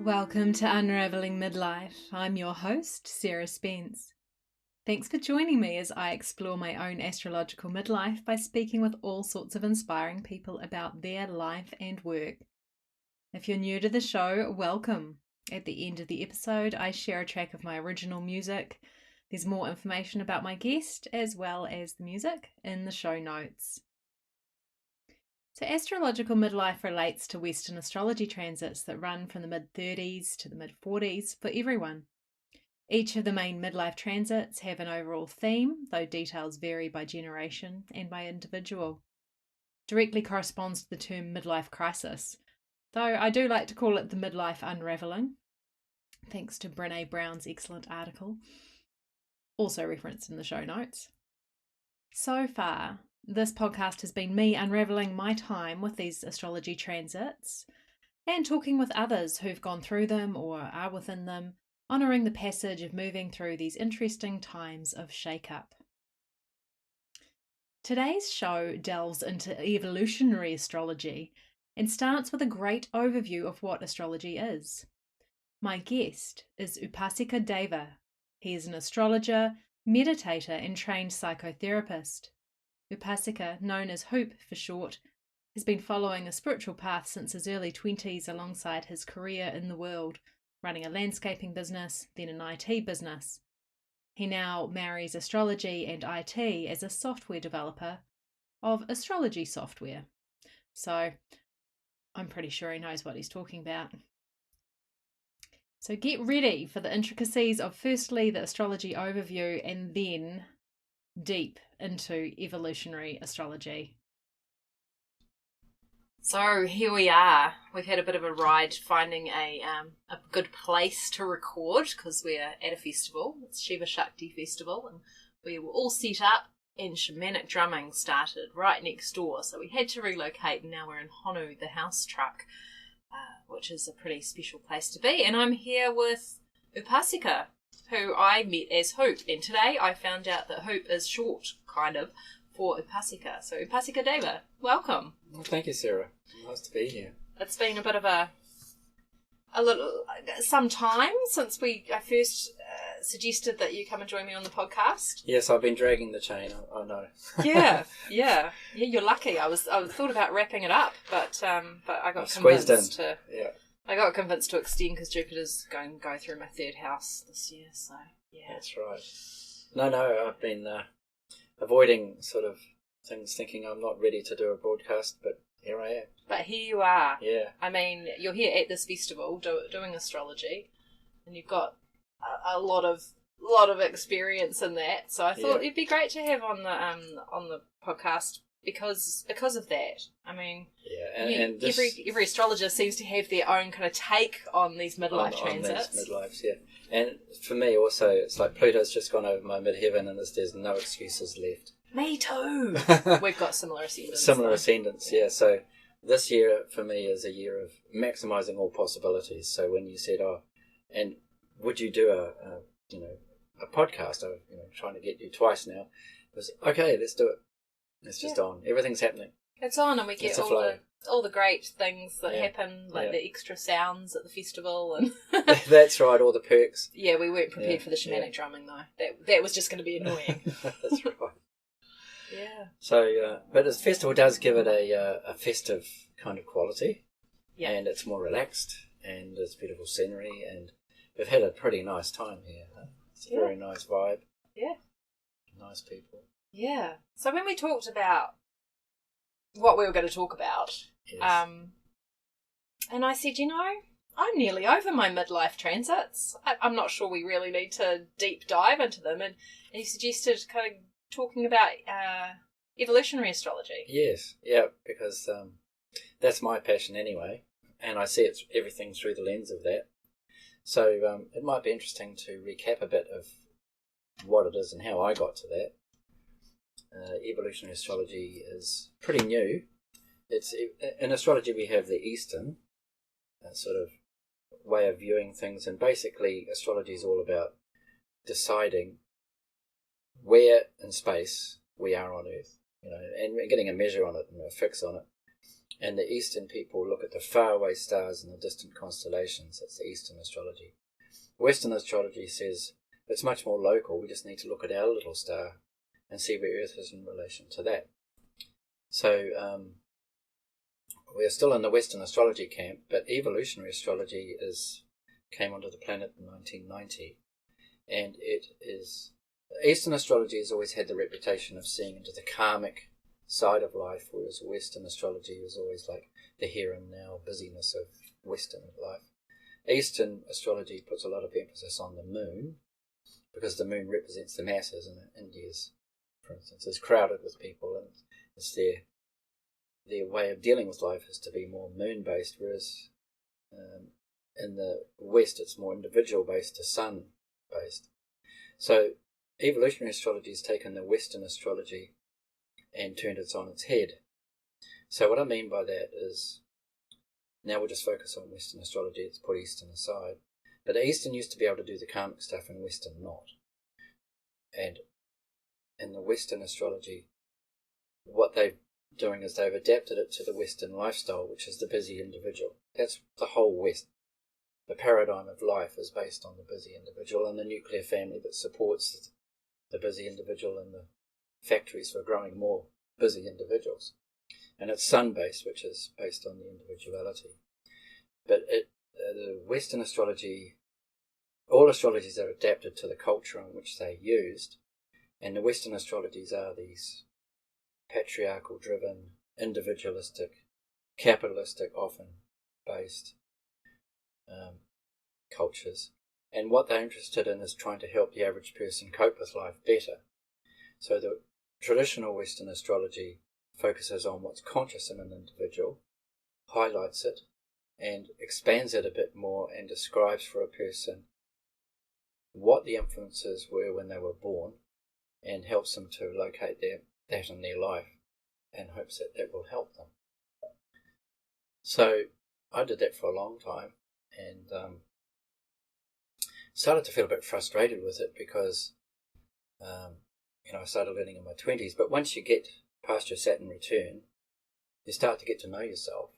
Welcome to Unraveling Midlife. I'm your host, Sarah Spence. Thanks for joining me as I explore my own astrological midlife by speaking with all sorts of inspiring people about their life and work. If you're new to the show, welcome. At the end of the episode, I share a track of my original music. There's more information about my guest as well as the music in the show notes. So astrological midlife relates to Western astrology transits that run from the mid-30s to the mid-40s for everyone. Each of the main midlife transits have an overall theme, though details vary by generation and by individual. Directly corresponds to the term midlife crisis, though I do like to call it the midlife unraveling, thanks to Brené Brown's excellent article, also referenced in the show notes. So far, this podcast has been me unraveling my time with these astrology transits and talking with others who've gone through them or are within them, honouring the passage of moving through these interesting times of shake-up. Today's show delves into evolutionary astrology and starts with a great overview of what astrology is. My guest is Upasika Deva. He is an astrologer, meditator and trained psychotherapist. Upasika, known as Hoop for short, has been following a spiritual path since his early 20s alongside his career in the world, running a landscaping business, then an IT business. He now marries astrology and IT as a software developer of astrology software. So I'm pretty sure he knows what he's talking about. So get ready for the intricacies of firstly the astrology overview and then deep into evolutionary astrology. So here we are. We've had a bit of a ride finding a good place to record because we're at a festival. It's Shiva Shakti Festival, and we were all set up and shamanic drumming started right next door. So we had to relocate, and now we're in Honu, the house truck, which is a pretty special place to be. And I'm here with Upasika, who I met as Hoop, and today I found out that Hoop is short, kind of, for Upasika. So Upasika Deva, welcome. Well, thank you, Sarah. Nice to be here. It's been a bit of some time since I first suggested that you come and join me on the podcast. Yes, I've been dragging the chain. I know. Yeah. You're lucky. I thought about wrapping it up, but I got squeezed convinced in. to. Yeah. I got convinced to extend because Jupiter's going to go through my third house this year. So yeah. That's right. No, I've been avoiding sort of things, thinking I'm not ready to do a broadcast, but here I am. But here you are. Yeah. I mean, you're here at this festival doing astrology, and you've got a lot of experience in that. So I thought it'd be great to have on the podcast because of that. I mean, and every astrologer seems to have their own kind of take on these midlife transits. On these midlives, yeah. And for me also, it's like Pluto's just gone over my midheaven, and there's no excuses left. Me too. We've got similar ascendants. Ascendants, yeah. So this year for me is a year of maximising all possibilities. So when you said, and would you do a podcast? I'm trying to get you twice now. It was okay. Let's do it. It's just on. Everything's happening. It's on, and we get all the great things that happen, like the extra sounds at the festival, and that's right. All the perks. Yeah, we weren't prepared for the shamanic drumming though. That was just going to be annoying. That's right. Yeah. So, but the festival does give it a festive kind of quality. Yeah. And it's more relaxed, and there's beautiful scenery, and we've had a pretty nice time here. It's a very nice vibe. Yeah. Nice people. Yeah. So when we talked about what we were going to talk about, and I said, I'm nearly over my midlife transits. I'm not sure we really need to deep dive into them. And you suggested kind of talking about evolutionary astrology. Yes. Yeah, because that's my passion anyway. And I see everything through the lens of that. So it might be interesting to recap a bit of what it is and how I got to that. Evolutionary astrology is pretty new. In astrology we have the Eastern sort of way of viewing things, and basically astrology is all about deciding where in space we are on Earth, and getting a measure on it and a fix on it. And the Eastern people look at the faraway stars and the distant constellations. That's the Eastern astrology. Western astrology says it's much more local. We just need to look at our little star and see where Earth is in relation to that. So we're still in the Western astrology camp, but evolutionary astrology came onto the planet in 1990, and it is... Eastern astrology has always had the reputation of seeing into the karmic side of life, whereas Western astrology is always like the here and now busyness of Western life. Eastern astrology puts a lot of emphasis on the moon, because the moon represents the masses, and India's, for instance, is crowded with people, and it's their way of dealing with life is to be more moon-based, whereas in the West it's more individual-based to sun-based. So evolutionary astrology has taken the Western astrology and turned it on its head. So what I mean by that is, now we'll just focus on Western astrology, it's put Eastern aside. But Eastern used to be able to do the karmic stuff and Western not. And in the Western astrology, what they're doing is they've adapted it to the Western lifestyle, which is the busy individual. That's the whole West. The paradigm of life is based on the busy individual and the nuclear family that supports the busy individual and the factories for growing more busy individuals. And it's sun-based, which is based on the individuality. But the Western astrology, all astrologies are adapted to the culture in which they're used, and the Western astrologies are these patriarchal-driven, individualistic, capitalistic, often based cultures. And what they're interested in is trying to help the average person cope with life better. So the traditional Western astrology focuses on what's conscious in an individual, highlights it, and expands it a bit more and describes for a person what the influences were when they were born and helps them to locate that in their life and hopes that will help them. So I did that for a long time and started to feel a bit frustrated with it because I started learning in my 20s, but once you get past your Saturn return, you start to get to know yourself,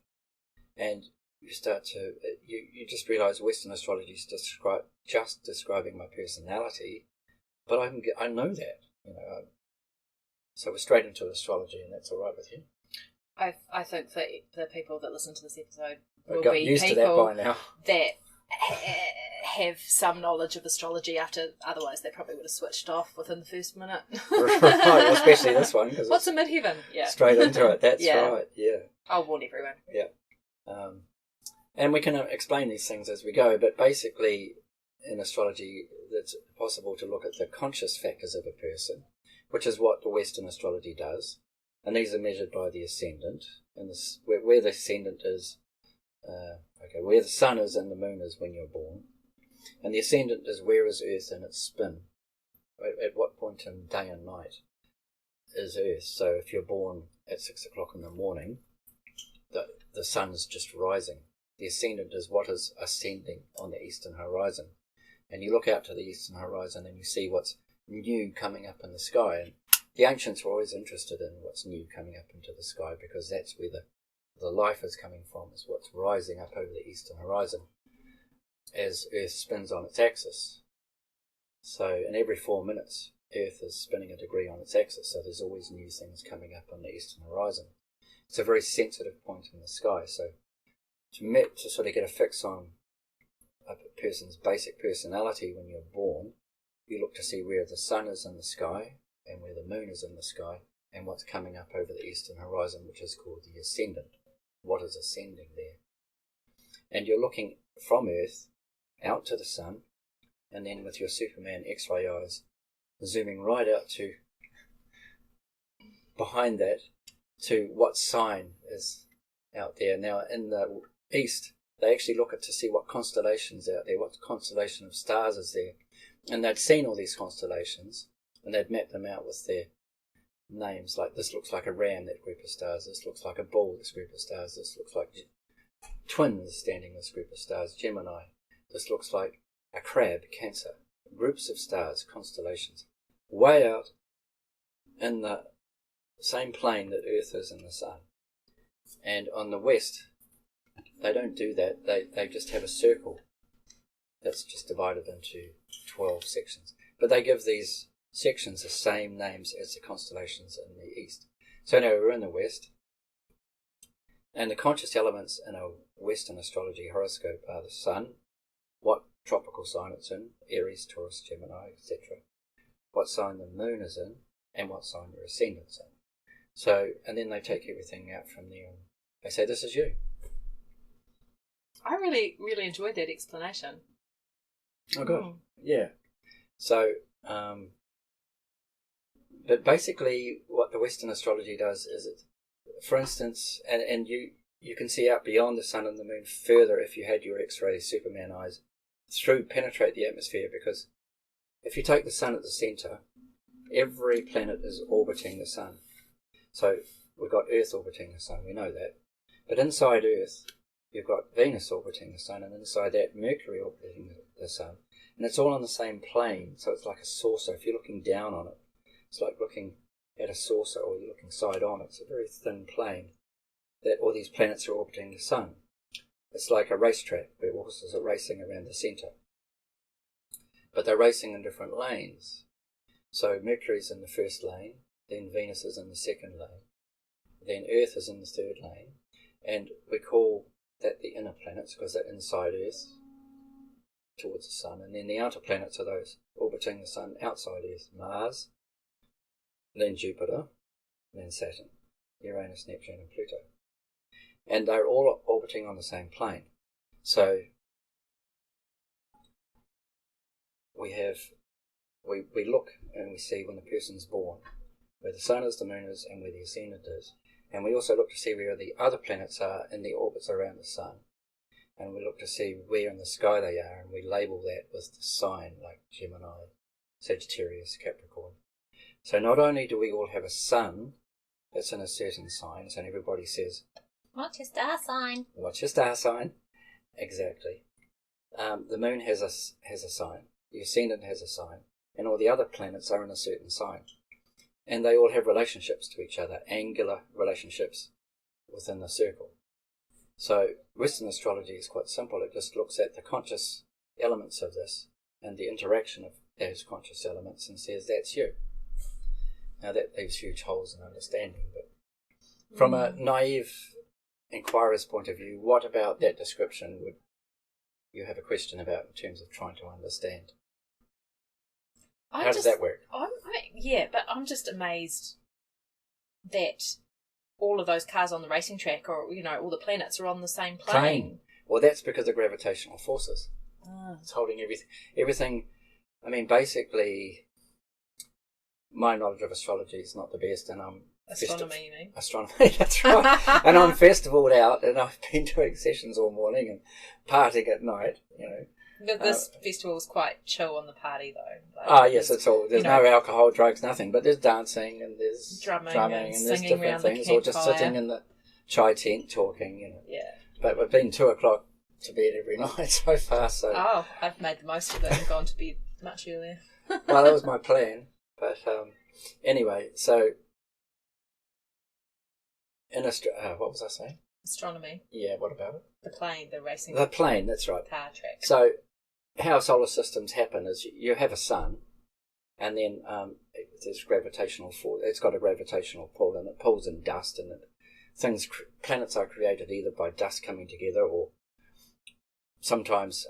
and you start to you just realise Western astrology is just describing my personality, but I know that, so we're straight into astrology, and that's all right with you. I think that the people that listen to this episode will got be used people to that by now. that have some knowledge of astrology. Otherwise they probably would have switched off within the first minute. Right, well, especially this one. What's a midheaven? Yeah. Straight into it, that's Yeah. right, yeah. I'll warn everyone. Yeah. And we can explain these things as we go, but basically in astrology it's possible to look at the conscious factors of a person, which is what the Western astrology does, and these are measured by the ascendant, and where the ascendant is, where the sun is and the moon is when you're born, and the ascendant is where is Earth in its spin, at what point in day and night is Earth. So if you're born at 6 o'clock in the morning, the sun is just rising. The ascendant is what is ascending on the eastern horizon, and you look out to the eastern horizon and you see what's new coming up in the sky. And the ancients were always interested in what's new coming up into the sky, because that's where the life is coming from, is what's rising up over the eastern horizon as Earth spins on its axis. So in every 4 minutes Earth is spinning a degree on its axis, so there's always new things coming up on the eastern horizon. It's a very sensitive point in the sky. So to sort of get a fix on a person's basic personality when you're born, you look to see where the sun is in the sky and where the moon is in the sky and what's coming up over the eastern horizon, which is called the ascendant. What is ascending there? And you're looking from Earth out to the sun, and then with your Superman X-ray eyes zooming right out to behind that to what sign is out there. Now in the East they actually look at to see what constellations out there, what constellation of stars is there, and they'd seen all these constellations and they'd mapped them out with their names, like this looks like a ram, that group of stars, this looks like a bull, this group of stars, this looks like twins standing, this group of stars, Gemini, this looks like a crab, Cancer. Groups of stars, constellations, way out in the same plane that Earth is in the sun. And on the west, they don't do that. They just have a circle that's just divided into 12 sections. But they give these sections the same names as the constellations in the east. So now we're in the west, and the conscious elements in a Western astrology horoscope are the sun, what tropical sign it's in, Aries, Taurus, Gemini, etc., what sign the moon is in, and what sign your ascendant's in. So, and then they take everything out from there and they say, this is you. I really, really enjoyed that explanation. Oh, good. Yeah. So, but basically what the Western astrology does is it, for instance, and you can see out beyond the sun and the moon further if you had your X-ray Superman eyes penetrate the atmosphere, because if you take the sun at the centre, every planet is orbiting the sun. So we've got Earth orbiting the sun, we know that. But inside Earth, you've got Venus orbiting the sun, and inside that, Mercury orbiting the sun. And it's all on the same plane, so it's like a saucer. If you're looking down on it, it's like looking at a saucer, or you're looking side on. It's a very thin plane that all these planets are orbiting the sun. It's like a racetrack where horses are racing around the centre. But they're racing in different lanes. So Mercury's in the first lane, then Venus is in the second lane, then Earth is in the third lane, and we call that the inner planets because they're inside Earth towards the sun, and then the outer planets are those orbiting the sun outside Earth: Mars, then Jupiter, then Saturn, Uranus, Neptune and Pluto. And they're all orbiting on the same plane. So we look and we see when the person's born where the sun is, the moon is, and where the ascendant is. And we also look to see where the other planets are in the orbits around the sun. And we look to see where in the sky they are, and we label that with the sign, like Gemini, Sagittarius, Capricorn. So not only do we all have a sun that's in a certain sign, and everybody says, what's your star sign? What's your star sign? Exactly. The moon has a sign, the ascendant has a sign, and all the other planets are in a certain sign. And they all have relationships to each other, angular relationships within the circle. So Western astrology is quite simple. It just looks at the conscious elements of this and the interaction of those conscious elements and says, that's you. Now that leaves huge holes in understanding, but from a naive inquirer's point of view, what about that description would you have a question about in terms of trying to understand? How does that work? But I'm just amazed that all of those cars on the racing track, or all the planets are on the same plane. Well, that's because of gravitational forces. It's holding everything. I mean, basically, my knowledge of astrology is not the best, and I'm astronomy. You mean astronomy? That's right. And I'm festivaled out, and I've been doing sessions all morning and partying at night. This festival was quite chill on the party, though. Yes, it's all. There's no alcohol, drugs, nothing. But there's dancing and there's drumming and there's different things, or just sitting in the chai tent talking. Yeah. But we've been 2:00 to bed every night so far. So. Oh, I've made the most of it and gone to bed much earlier. Well, that was my plan. But anyway, so in what was I saying? Astronomy. Yeah. What about it? The plane, the racing. The plane. That's right. Car track. So, how solar systems happen is you have a sun, and then there's gravitational force. It's got a gravitational pull, and it pulls in dust, and planets are created either by dust coming together, or sometimes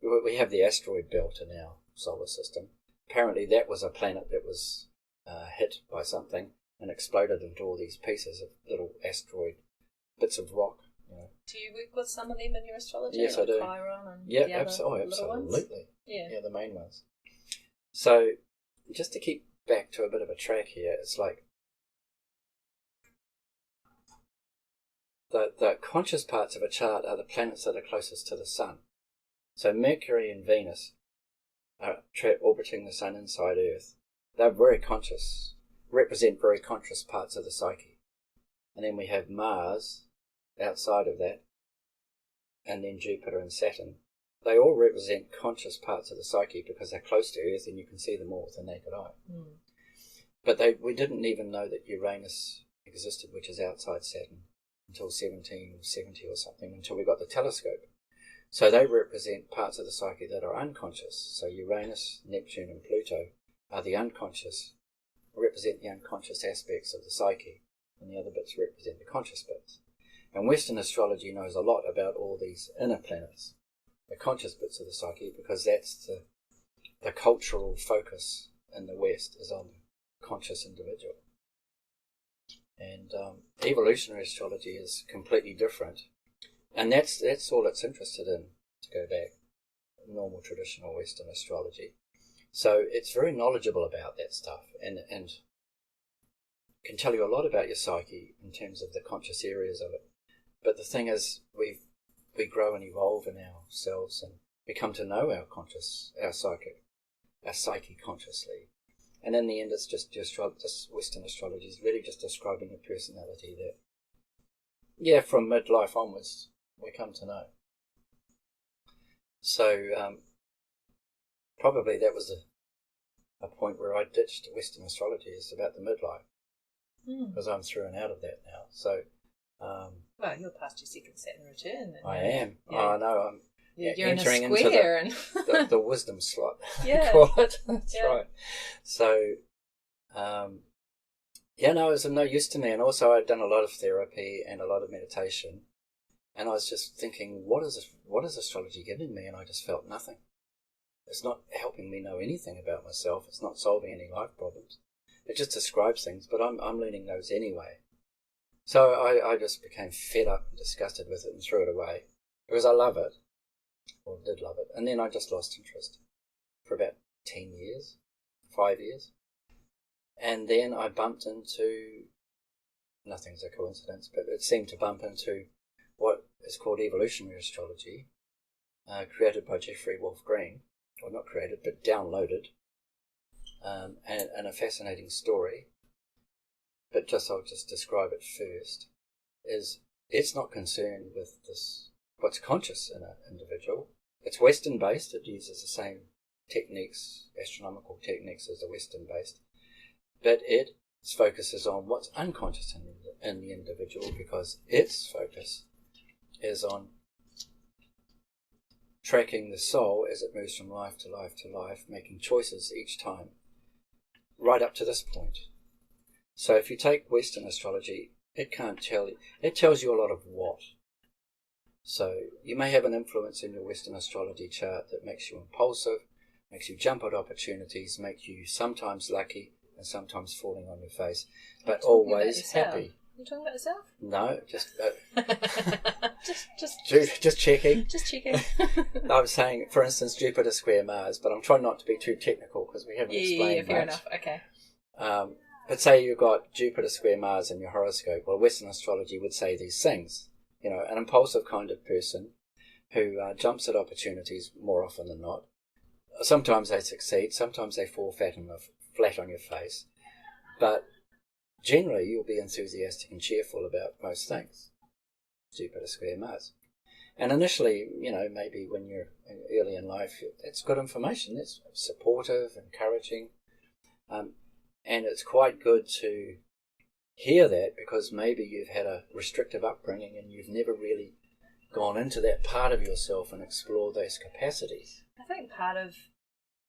we have the asteroid belt in our solar system. Apparently, that was a planet that was hit by something and exploded into all these pieces of little asteroid bits of rock. Do you work with some of them in your astrology? Yes, I do. Chiron and yeah, the other absolutely. Yeah, the main ones. So, just to keep back to a bit of a track here, it's like the conscious parts of a chart are the planets that are closest to the sun. So Mercury and Venus are orbiting the sun inside Earth. They're very conscious, represent very conscious parts of the psyche. And then we have Mars outside of that, and then Jupiter and Saturn. They all represent conscious parts of the psyche because they're close to Earth and you can see them all with the naked eye. But we didn't even know that Uranus existed, which is outside Saturn. until 1770 or something, until we got the telescope. So they represent parts of the psyche that are unconscious. So Uranus, Neptune and Pluto are the unconscious, represent the unconscious aspects of the psyche, and the other bits represent the conscious bits. And Western astrology knows a lot about all these inner planets, the conscious bits of the psyche, because that's the cultural focus in the West is on the conscious individual. And evolutionary astrology is completely different. And that's all it's interested in, to go back, normal traditional Western astrology. So it's very knowledgeable about that stuff and can tell you a lot about your psyche in terms of the conscious areas of it. But the thing is, we grow and evolve in ourselves and we come to know our psyche consciously. And in the end, it's just Western astrology is really just describing a personality that, from midlife onwards, we come to know. So probably that was a point where I ditched Western astrology, is about the midlife, because I'm through and out of that now. So well, you're past your second Saturn return. I am. Yeah. Oh no, I'm you're entering in a square into the wisdom slot. Yeah, call it. That's yeah. right. So it was of no use to me. And also I'd done a lot of therapy and a lot of meditation, and I was just thinking, what is astrology giving me? And I just felt nothing. It's not helping me know anything about myself. It's not solving any life problems. It just describes things, but I'm learning those anyway. So I just became fed up and disgusted with it and threw it away, because I love it, or did love it. And then I just lost interest for about 10 years, 5 years. And then I bumped into, nothing's a coincidence, but it seemed to bump into what is called evolutionary astrology, created by Jeffrey Wolf Green, or not created, but downloaded, and a fascinating story. But I'll just describe it first. It's not concerned with what's conscious in an individual. It's Western based. It uses the same techniques, astronomical techniques, as the Western based, but it focuses on what's unconscious in the individual, because its focus is on tracking the soul as it moves from life to life to life, making choices each time, right up to this point. So if you take Western astrology, it can't tell you. It tells you a lot of what. So you may have an influence in your Western astrology chart that makes you impulsive, makes you jump at opportunities, makes you sometimes lucky and sometimes falling on your face, but always happy. You talking about yourself? No, just just checking. Just checking. I was saying, for instance, Jupiter square Mars, but I'm trying not to be too technical because we haven't explained fair much. enough. Okay. But say you've got Jupiter square Mars in your horoscope. Well, Western astrology would say these things. An impulsive kind of person who jumps at opportunities more often than not. Sometimes they succeed, sometimes they fall flat on your face. But generally, you'll be enthusiastic and cheerful about most things. Jupiter square Mars. And initially, maybe when you're early in life, it's good information. It's supportive, encouraging. And it's quite good to hear that, because maybe you've had a restrictive upbringing and you've never really gone into that part of yourself and explored those capacities. I think part of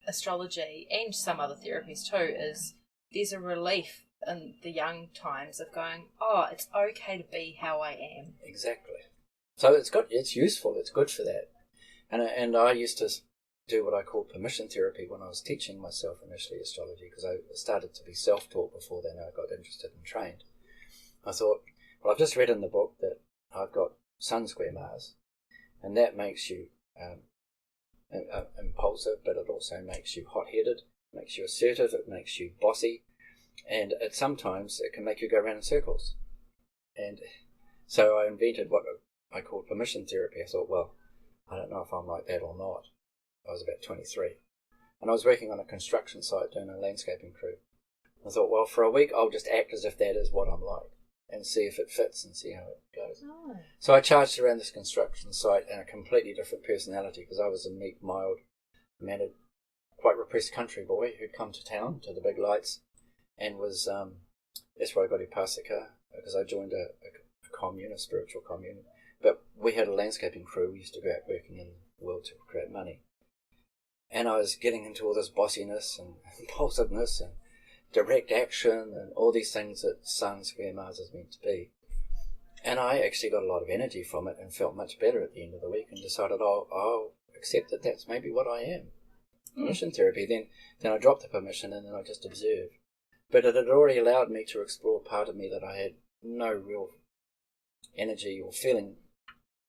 astrology, and some other therapies too, is there's a relief in the young times of going, it's okay to be how I am. Exactly. So it's useful, it's good for that. And I used to do what I call permission therapy when I was teaching myself initially astrology, because I started to be self-taught before then. I got interested and trained. I thought, well, I've just read in the book that I've got Sun square Mars, and that makes you impulsive, but it also makes you hot-headed, makes you assertive, it makes you bossy, and sometimes it can make you go around in circles. And so I invented what I called permission therapy. I thought, well, I don't know if I'm like that or not. I was about 23. And I was working on a construction site doing a landscaping crew. I thought, well, for a week I'll just act as if that is what I'm like and see if it fits and see how it goes. Oh. So I charged around this construction site in a completely different personality, because I was a meek, mild-mannered, quite repressed country boy who'd come to town, to the big lights, and was, that's where I got Upasika, because I joined a commune, a spiritual commune. But we had a landscaping crew. We used to go out working in the world to create money. And I was getting into all this bossiness and impulsiveness and direct action and all these things that Sun Square Mars is meant to be. And I actually got a lot of energy from it and felt much better at the end of the week and decided I'll accept that that's maybe what I am. Permission therapy. Then I dropped the permission and then I just observed. But it had already allowed me to explore part of me that I had no real energy or feeling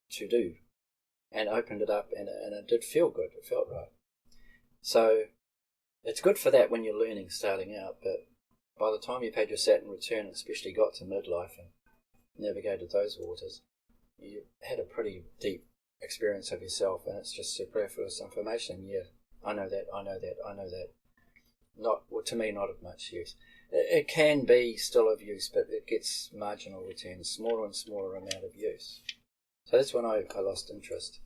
to do, and opened it up, and it did feel good. It felt right. So it's good for that when you're learning, starting out, but by the time you've had your Saturn return, especially got to midlife and navigated those waters, you had a pretty deep experience of yourself, and it's just superfluous information. Yeah, I know that. Not, well, to me, not of much use. It can be still of use, but it gets marginal returns, smaller and smaller amount of use. So that's when I lost interest.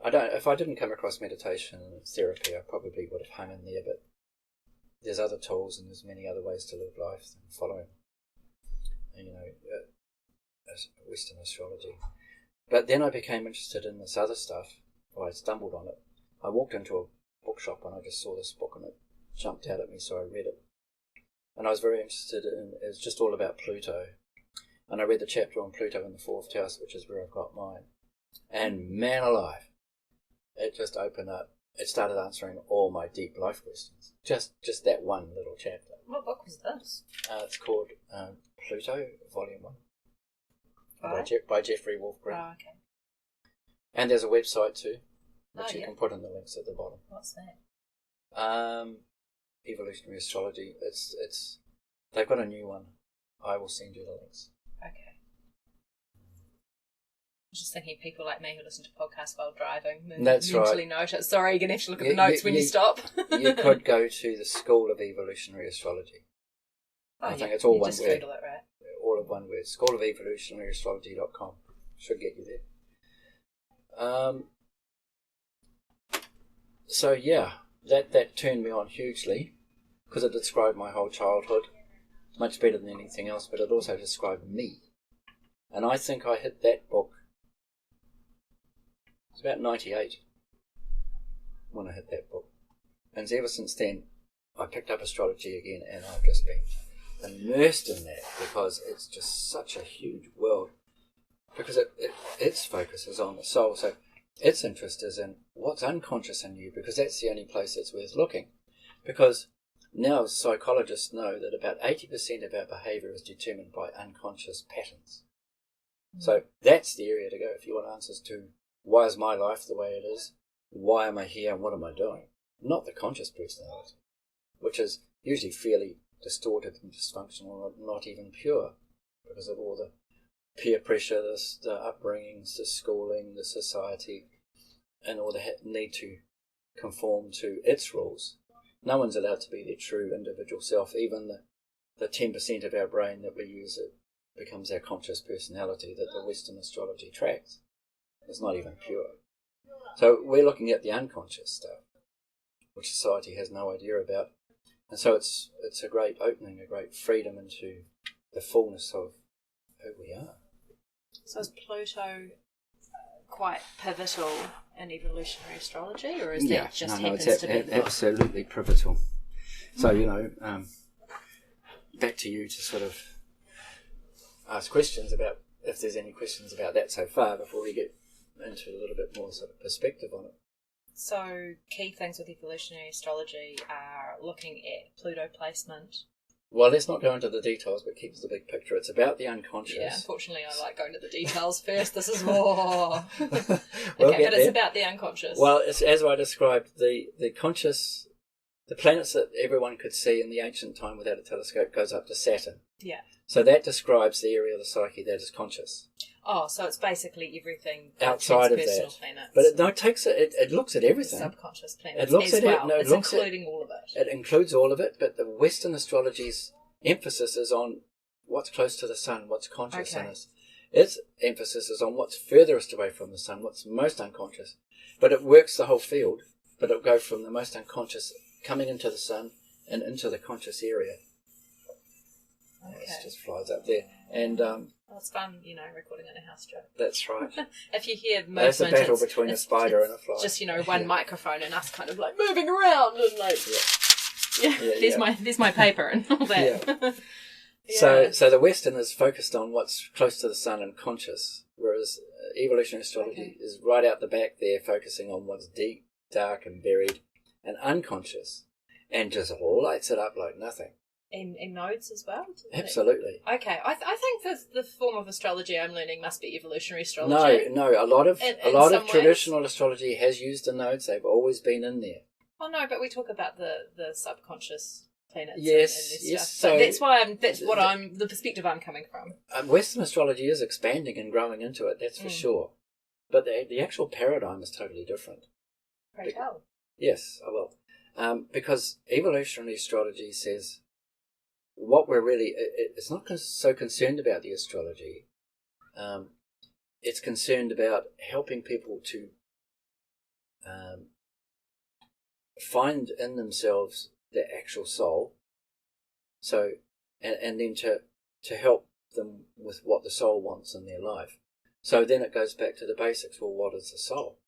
If I didn't come across meditation and therapy, I probably would have hung in there, but there's other tools and there's many other ways to live life than following, Western astrology. But then I became interested in this other stuff, or I stumbled on it. I walked into a bookshop and I just saw this book and it jumped out at me, so I read it. And I was very interested in, it was just all about Pluto. And I read the chapter on Pluto in the 4th house, which is where I've got mine. And man alive, it just opened up. It started answering all my deep life questions. Just that one little chapter. What book was this? It's called Pluto, Volume 1. By Jeffrey Wolfgren. Oh, okay. And there's a website too, which you can put in the links at the bottom. What's that? Evolutionary astrology. It's they've got a new one. I will send you the links. Okay. I was just thinking people like me who listen to podcasts while driving mentally note it. Sorry, you're going to have to look at the notes when you stop. You could go to the School of Evolutionary Astrology. I think it's all one just word. Google it, right? All of one word. Schoolofevolutionaryastrology.com. Should get you there. So yeah, that turned me on hugely because it described my whole childhood much better than anything else, but it also described me. And I think I hit that book, it's about 98 when I hit that book. And ever since then, I picked up astrology again, and I've just been immersed in that because it's just such a huge world. Because its focus is on the soul, so its interest is in what's unconscious in you, because that's the only place that's worth looking. Because now psychologists know that about 80% of our behaviour is determined by unconscious patterns. So that's the area to go if you want answers to why is my life the way it is, why am I here, and what am I doing? Not the conscious personality, which is usually fairly distorted and dysfunctional, or not even pure, because of all the peer pressure, the upbringings, the schooling, the society, and all the need to conform to its rules. No one's allowed to be their true individual self. Even the 10% of our brain that we use, it becomes our conscious personality that the Western astrology tracks. It's not even pure. So we're looking at the unconscious stuff, which society has no idea about. And so it's a great opening, a great freedom into the fullness of who we are. So is Pluto quite pivotal in evolutionary astrology, or is that just happens to be absolutely pivotal. So, back to you to sort of ask questions about, if there's any questions about that so far before we get into a little bit more sort of perspective on it. So key things with evolutionary astrology are looking at Pluto placement. Well, let's not go into the details, but keep the big picture. It's about the unconscious. Yeah, unfortunately, I like going to the details first. This is more. We'll okay, but it's about the unconscious. Well, it's, as I described, the conscious, the planets that everyone could see in the ancient time without a telescope goes up to Saturn. Yeah. So that describes the area of the psyche that is conscious. Oh, so it's basically everything outside of that. Planets. But it looks at everything. Subconscious planets. It looks as at well. it. No, it's including all of it. It includes all of it, but the Western astrology's emphasis is on what's close to the sun, what's conscious in us. Its emphasis is on what's furthest away from the sun, what's most unconscious. But it works the whole field, but it'll go from the most unconscious coming into the sun and into the conscious area. Okay. It just flies up there. And Well, it's fun, recording in a house, Joe. That's right. If you hear movement, There's a battle between a spider and a fly. Just one microphone and us kind of like moving around and like there's my paper and all that. So the Western is focused on what's close to the sun and conscious, whereas evolutionary astrology is right out the back there, focusing on what's deep, dark, and buried, and unconscious, and just lights it up like nothing. In nodes as well? Absolutely. Okay, I think the form of astrology I'm learning must be evolutionary astrology. No. A lot of traditional astrology has used the nodes. They've always been in there. Oh no, but we talk about the subconscious planets. Yes, and yes. Stuff. So that's the perspective I'm coming from. Western astrology is expanding and growing into it. That's for sure. But the actual paradigm is totally different. Pray tell. Yes, I will. Because evolutionary astrology says what we're really, it's not so concerned about the astrology. It's concerned about helping people to find in themselves their actual soul. So, and then to help them with what the soul wants in their life. So then it goes back to the basics. Well, what is the soul?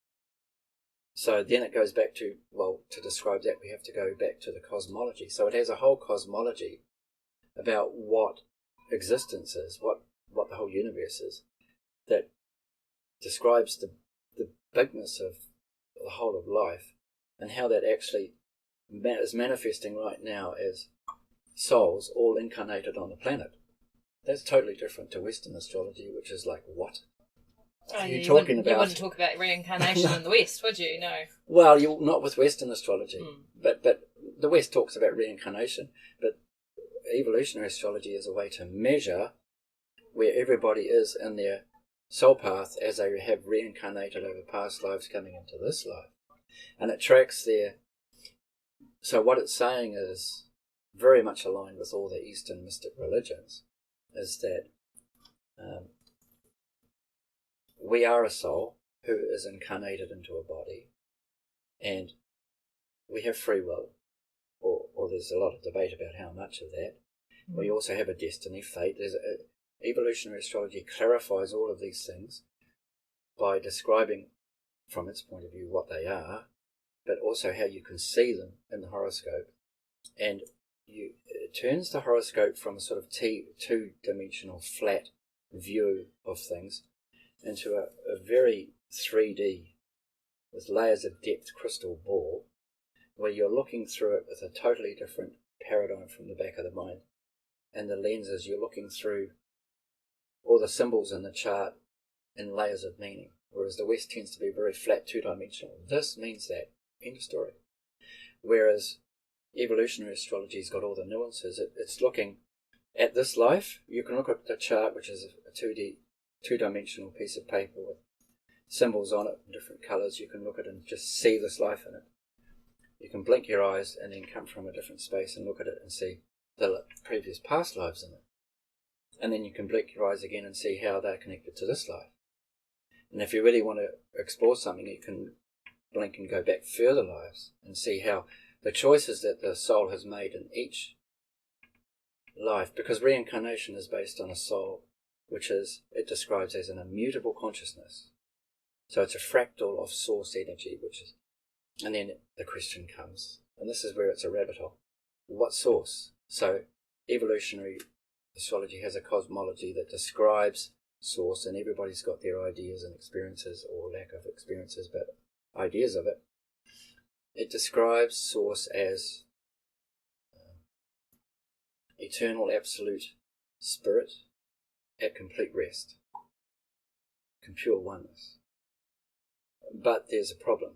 So then it goes back to, to describe that, we have to go back to the cosmology. So it has a whole cosmology about what existence is, what the whole universe is, that describes the bigness of the whole of life, and how that actually is manifesting right now as souls all incarnated on the planet. That's totally different to Western astrology, which is like, what? Are you talking about? You wouldn't talk about reincarnation in the West, would you? No. Well, not with Western astrology, but the West talks about reincarnation, but evolutionary astrology is a way to measure where everybody is in their soul path as they have reincarnated over past lives coming into this life. And it tracks their... So what it's saying is very much aligned with all the Eastern mystic religions, is that we are a soul who is incarnated into a body, and we have free will, or there's a lot of debate about how much of that. We also have a destiny, fate. Evolutionary astrology clarifies all of these things by describing, from its point of view, what they are, but also how you can see them in the horoscope. And it turns the horoscope from a sort of two-dimensional flat view of things into a very 3D, with layers of depth crystal ball, where you're looking through it with a totally different paradigm from the back of the mind. And the lenses, you're looking through all the symbols in the chart in layers of meaning, whereas the West tends to be very flat, two-dimensional. This means that. End of story. Whereas evolutionary astrology's got all the nuances. It's looking at this life. You can look at the chart, which is a 2D, two-dimensional piece of paper with symbols on it in different colours. You can look at it and just see this life in it. You can blink your eyes and then come from a different space and look at it and see the previous past lives in it. And then you can blink your eyes again and see how they're connected to this life. And if you really want to explore something, you can blink and go back further lives and see how the choices that the soul has made in each life, because reincarnation is based on a soul, which it describes as an immutable consciousness. So it's a fractal of source energy, and then the question comes, and this is where it's a rabbit hole. What source? So evolutionary astrology has a cosmology that describes source, and everybody's got their ideas and experiences, or lack of experiences, but ideas of it. It describes source as eternal absolute spirit at complete rest, pure oneness. But there's a problem.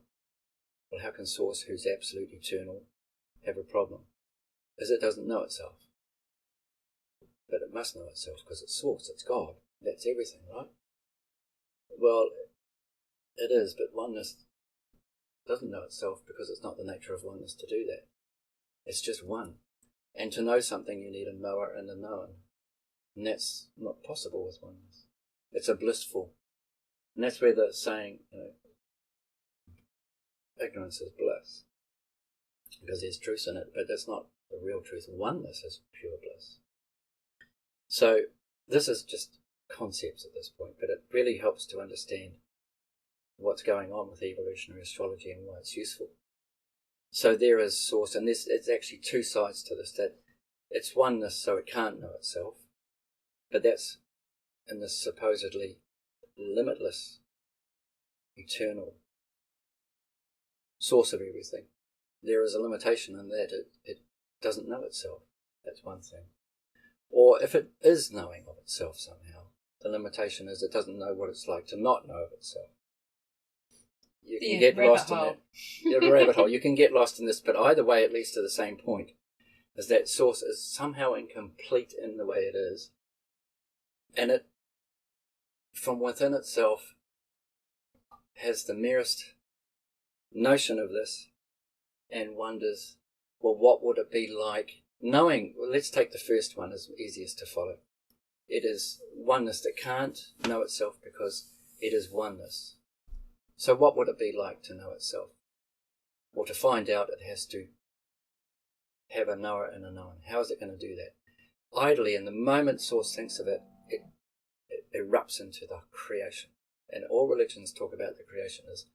Well, how can source, who's absolute eternal, have a problem? As it doesn't know itself. But it must know itself because it's source, it's God. That's everything, right? Well, it is, but oneness doesn't know itself because it's not the nature of oneness to do that. It's just one. And to know something, you need a knower and a known. And that's not possible with oneness. It's a blissful. And that's where the saying, ignorance is bliss. Because there's truth in it, but that's not the real truth. Oneness is pure bliss. So this is just concepts at this point, but it really helps to understand what's going on with evolutionary astrology and why it's useful. So there is source, and it's actually two sides to this, that it's oneness, so it can't know itself, but that's in this supposedly limitless, eternal source of everything. There is a limitation in that it doesn't know itself. That's one thing. Or if it is knowing of itself somehow, the limitation is it doesn't know what it's like to not know of itself. You can get lost in that. The rabbit hole. You can get lost in this, but either way it leads to the same point, is that source is somehow incomplete in the way it is, and it, from within itself, has the merest notion of this and wonders, well, what would it be like knowing? Well, let's take the first one as easiest to follow. It is oneness that can't know itself because it is oneness. So what would it be like to know itself? Or to find out it has to have a knower and a known. How is it going to do that? Idly, in the moment Source thinks of it, it erupts into the creation. And all religions talk about the creation as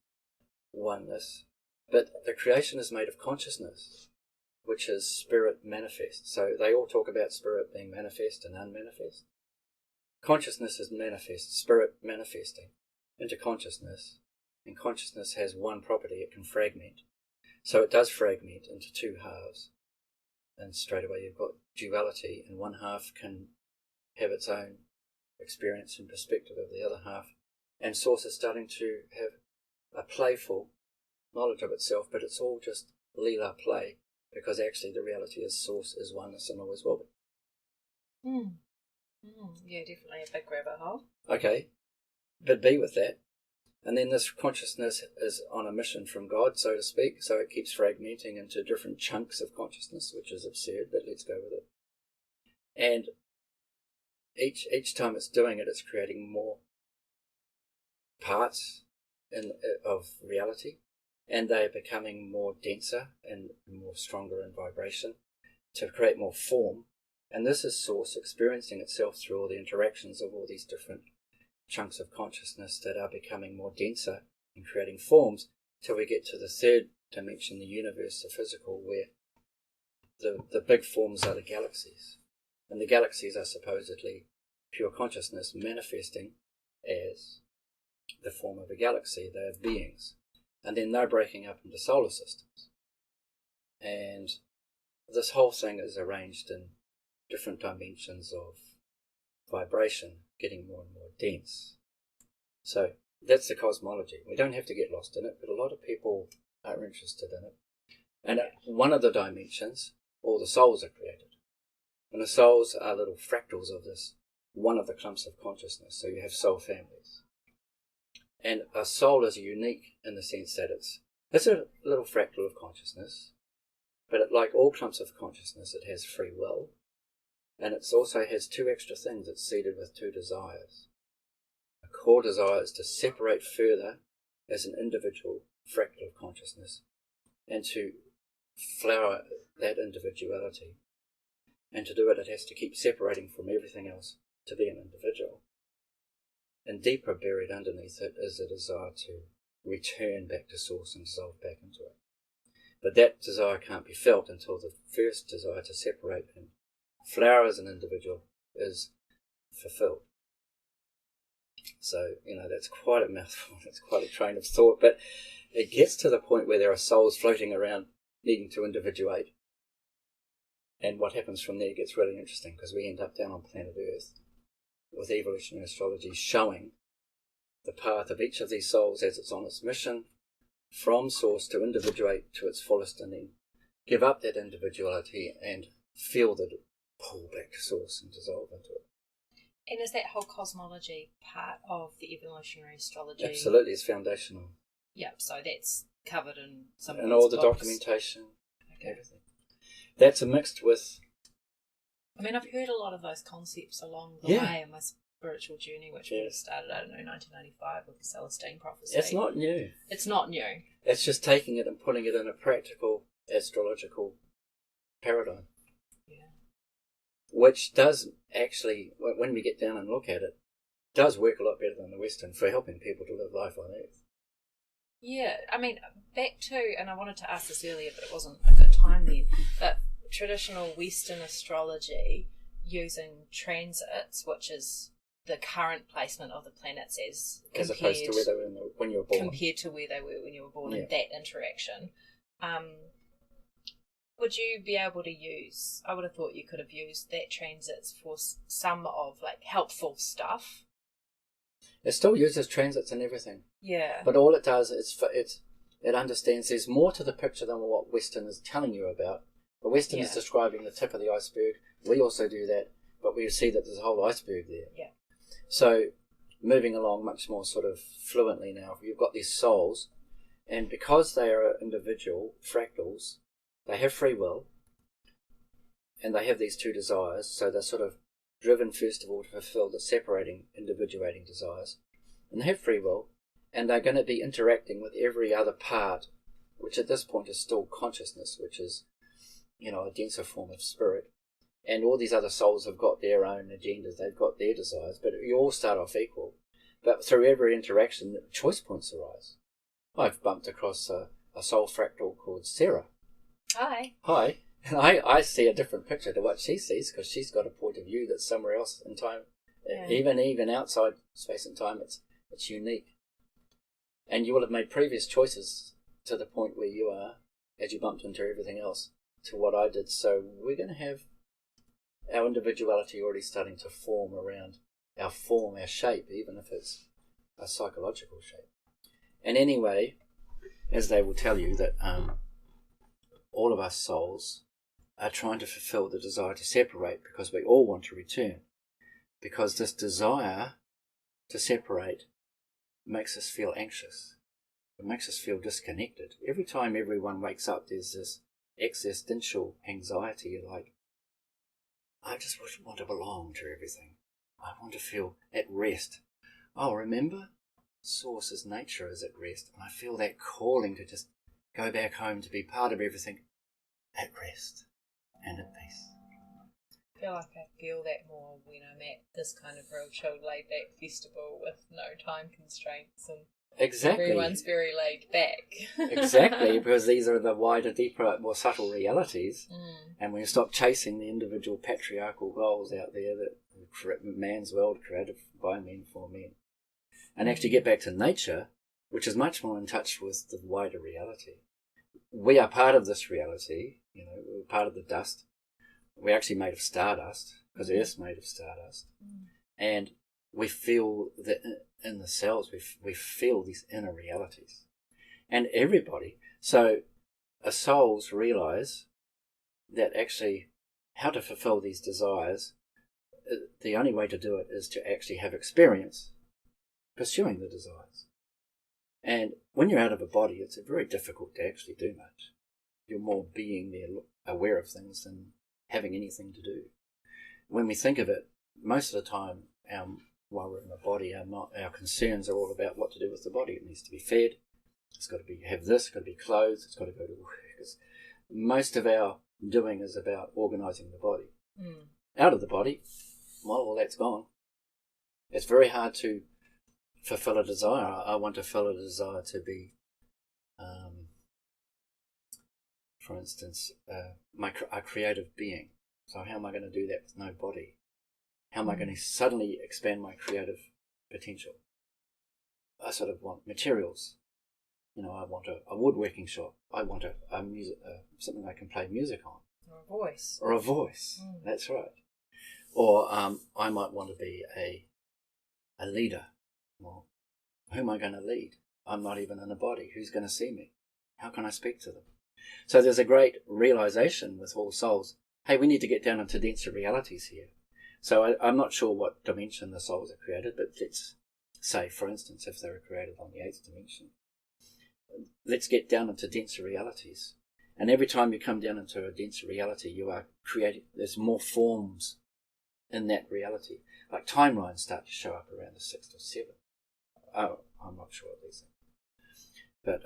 oneness. But the creation is made of consciousness, which is spirit manifest. So they all talk about spirit being manifest and unmanifest. Consciousness is manifest, spirit manifesting into consciousness. And consciousness has one property, it can fragment. So it does fragment into two halves. And straight away you've got duality, and one half can have its own experience and perspective of the other half. And Source is starting to have a playful knowledge of itself, but it's all just Leela play, because actually the reality is Source is oneness and always will be. Yeah, definitely a big rabbit hole. Okay, but be with that. And then this consciousness is on a mission from God, so to speak, so it keeps fragmenting into different chunks of consciousness, which is absurd, but let's go with it. And each time it's doing it, it's creating more parts of reality, and they're becoming more denser and more stronger in vibration to create more form. And this is Source experiencing itself through all the interactions of all these different chunks of consciousness that are becoming more denser and creating forms, till we get to the third dimension, the universe, the physical, where the big forms are the galaxies. And the galaxies are supposedly pure consciousness manifesting as the form of a galaxy. They are beings. And then they're breaking up into solar systems. And this whole thing is arranged in different dimensions of vibration, getting more and more dense. So that's the cosmology. We don't have to get lost in it, but a lot of people are interested in it. And one of the dimensions, all the souls are created. And the souls are little fractals of this, one of the clumps of consciousness. So you have soul families. And a soul is unique in the sense that it's a little fractal of consciousness, but like all clumps of consciousness, it has free will. And it also has two extra things. It's seeded with two desires. A core desire is to separate further as an individual fractal of consciousness and to flower that individuality. And to do it, it has to keep separating from everything else to be an individual. And deeper buried underneath it is a desire to return back to Source and dissolve back into it. But that desire can't be felt until the first desire to separate and flower as an individual is fulfilled. So, that's quite a mouthful, it's quite a train of thought, but it gets to the point where there are souls floating around needing to individuate. And what happens from there gets really interesting, because we end up down on planet Earth with evolutionary astrology showing the path of each of these souls as it's on its mission from Source to individuate to its fullest, and then give up that individuality and feel the pull back to Source and dissolve into it. And is that whole cosmology part of the evolutionary astrology? Absolutely, it's foundational. Yep, so that's covered in some of and these all the books. Documentation, everything. That's mixed with... I mean, I've heard a lot of those concepts along the way in my spiritual journey, which would have started, 1995 with the Celestine prophecy. It's not new. It's not new. It's just taking it and putting it in a practical astrological paradigm. Yeah. Which does actually, when we get down and look at it, does work a lot better than the Western for helping people to live life on Earth. Yeah, I mean, back to, and I wanted to ask this earlier, but it wasn't a good time then, but traditional Western astrology using transits, which is the current placement of the planets as opposed to where they were when you were born. Compared to where they were when you were born, Yeah. and that interaction. Would you be able to use, I would have thought you could have used that transits for some of like helpful stuff. It still uses transits and everything. Yeah. But all it does is it understands there's more to the picture than what Western is telling you about. The Western is describing the tip of the iceberg. We also do that, but we see that there's a whole iceberg there. Yeah. So moving along much more sort of fluently now, you've got these souls, and because they are individual fractals, they have free will, and they have these two desires, so they're sort of driven first of all to fulfill the separating, individuating desires, and they have free will, and they're going to be interacting with every other part, which at this point is still consciousness, which is, a denser form of spirit. And all these other souls have got their own agendas, they've got their desires, but you all start off equal. But through every interaction, choice points arise. I've bumped across a soul fractal called Sarah. Hi. And I see a different picture to what she sees, because she's got a point of view that's somewhere else in time. Yeah. Even outside space and time, it's unique. And you will have made previous choices to the point where you are, as you bumped into everything else, to what I did. So we're going to have our individuality already starting to form around our form, our shape, even if it's a psychological shape. And anyway, as they will tell you, that all of us souls are trying to fulfill the desire to separate, because we all want to return. Because this desire to separate makes us feel anxious. It makes us feel disconnected. Every time everyone wakes up, there's this existential anxiety, like, I just want to belong to everything. I want to feel at rest. Oh, remember? Source's nature is at rest. And I feel that calling to just go back home, to be part of everything at rest and at peace. I feel like I feel that more when I'm at this kind of real chill, laid-back festival with no time constraints, and exactly, everyone's very laid back. Exactly, because these are the wider, deeper, more subtle realities. And when you stop chasing the individual patriarchal goals out there, that man's world created by men for men, and actually get back to nature, which is much more in touch with the wider reality. We are part of this reality, we're part of the dust. We're actually made of stardust, because Earth's made of stardust. And we feel that in the cells, we feel these inner realities. And everybody, so our souls realise that actually how to fulfill these desires, the only way to do it is to actually have experience pursuing the desires. And when you're out of a body, it's very difficult to actually do much. You're more being there, aware of things, than having anything to do. When we think of it, most of the time, while we're in the body, our concerns are all about what to do with the body. It needs to be fed. It's got to have this. It's got to be clothed. It's got to go to work. Most of our doing is about organising the body. Out of the body, well, all that's gone. It's very hard to fulfill a desire. I want to fulfill a desire to be, for instance, a creative being. So how am I going to do that with no body? How am I going to suddenly expand my creative potential? I sort of want materials. I want a woodworking shop. I want a music, something I can play music on. Or a voice. That's right. Or I might want to be a leader. Well, who am I going to lead? I'm not even in a body. Who's going to see me? How can I speak to them? So there's a great realization with all souls. Hey, we need to get down into denser realities here. So I'm not sure what dimension the souls are created, but let's say, for instance, if they were created on the 8th dimension, let's get down into denser realities. And every time you come down into a denser reality, you are creating, there's more forms in that reality. Like timelines start to show up around the 6th or 7th. Oh, I'm not sure of these things. But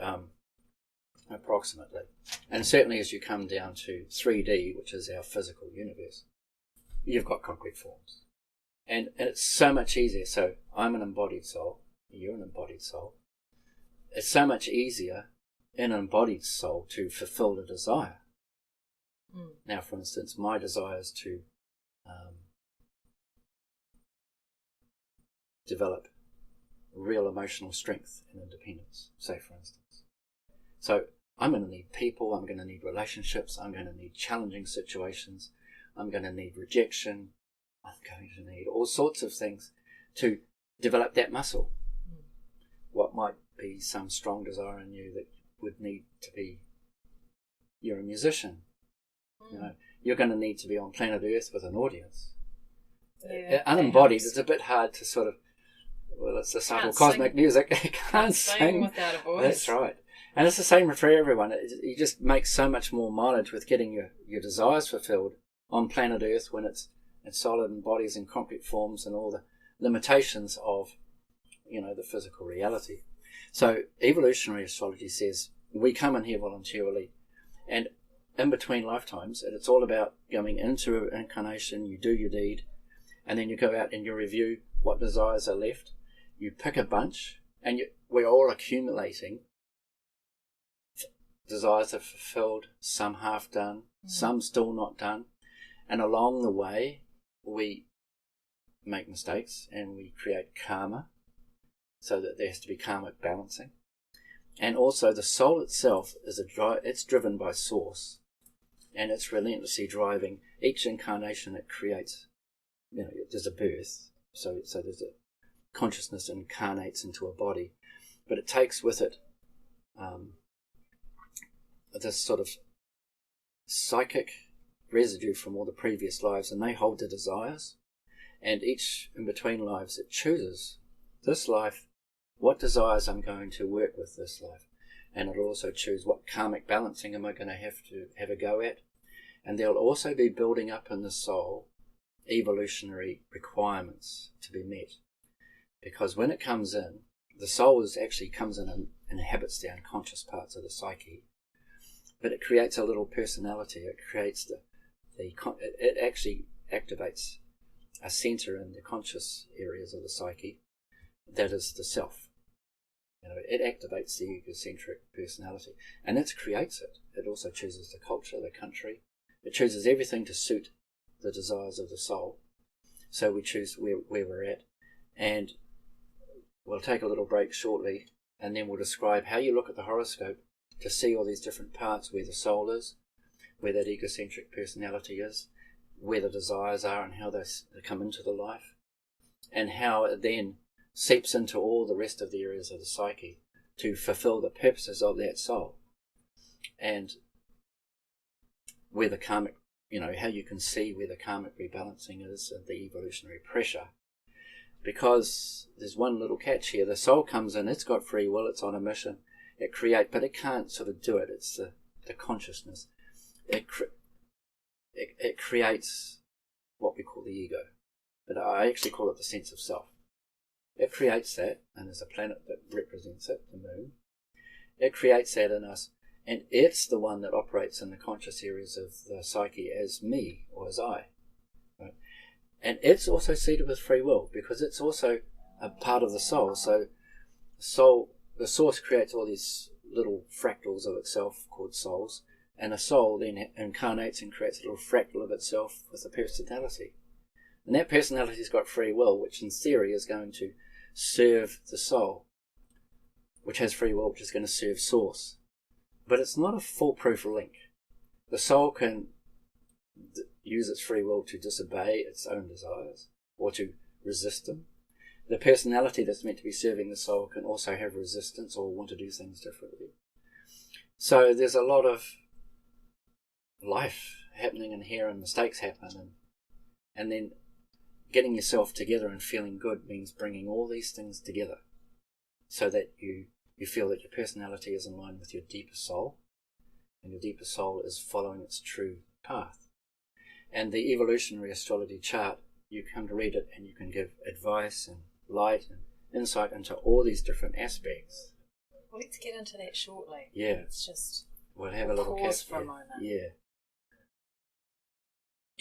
approximately. And certainly as you come down to 3D, which is our physical universe, you've got concrete forms. And it's so much easier. So I'm an embodied soul, you're an embodied soul. It's so much easier in an embodied soul to fulfill the desire. Now, for instance, my desire is to develop real emotional strength and independence, say, for instance. So I'm going to need people, I'm going to need relationships, I'm going to need challenging situations, I'm going to need rejection, I'm going to need all sorts of things to develop that muscle. What might be some strong desire in you that would need to be, you're a musician, you know, you're going to need to be on planet Earth with an audience. Unembodied, it's a bit hard to sort of, well, it's the subtle cosmic music. You can't sing without a voice. That's right. And it's the same for everyone. You just make so much more mileage with getting your desires fulfilled on planet Earth when it's solid and bodies in concrete forms and all the limitations of, you know, the physical reality. So evolutionary astrology says we come in here voluntarily, and in between lifetimes, and it's all about going into incarnation, you do your deed, and then you go out and you review what desires are left. You pick a bunch, and we're all accumulating. Desires are fulfilled, some half done, some still not done. And along the way, we make mistakes and we create karma, so that there has to be karmic balancing. And also the soul itself it's driven by source, and it's relentlessly driving each incarnation it creates. You know, there's a birth, so there's a consciousness incarnates into a body, but it takes with it this sort of psychic residue from all the previous lives, and they hold the desires, and each in between lives it chooses this life what desires I'm going to work with this life, and it'll also choose what karmic balancing am I going to have a go at. And there'll also be building up in the soul evolutionary requirements to be met, because when it comes in, the soul actually comes in and inhabits the unconscious parts of the psyche, but it creates a little personality. It creates it actually activates a center in the conscious areas of the psyche that is the self. You know, it activates the egocentric personality, and it creates it. It also chooses the culture, the country. It chooses everything to suit the desires of the soul. So we choose where we're at, and we'll take a little break shortly, and then we'll describe how you look at the horoscope to see all these different parts, where the soul is, where that egocentric personality is, where the desires are and how they come into the life, and how it then seeps into all the rest of the areas of the psyche to fulfill the purposes of that soul. And where the karmic, you know, how you can see where the karmic rebalancing is and the evolutionary pressure. Because there's one little catch here. The soul comes in, it's got free will, it's on a mission. But it can't sort of do it. It's the consciousness. It creates what we call the ego. But I actually call it the sense of self. It creates that, and there's a planet that represents it, the moon. It creates that in us, and it's the one that operates in the conscious areas of the psyche as me, or as I. Right? And it's also seated with free will, because it's also a part of the soul. So the source creates all these little fractals of itself called souls, and a soul then incarnates and creates a little fractal of itself with a personality. And that personality's got free will, which in theory is going to serve the soul, which has free will, which is going to serve source. But it's not a foolproof link. The soul can use its free will to disobey its own desires or to resist them. The personality that's meant to be serving the soul can also have resistance or want to do things differently. So there's a lot of life happening in here, and mistakes happen, and then getting yourself together and feeling good means bringing all these things together so that you feel that your personality is in line with your deeper soul, and your deeper soul is following its true path. And the evolutionary astrology chart, you come to read it and you can give advice and light and insight into all these different aspects. Well, let's get into that shortly. Yeah. It's just... We'll have a little pause cap for a here. moment. Yeah.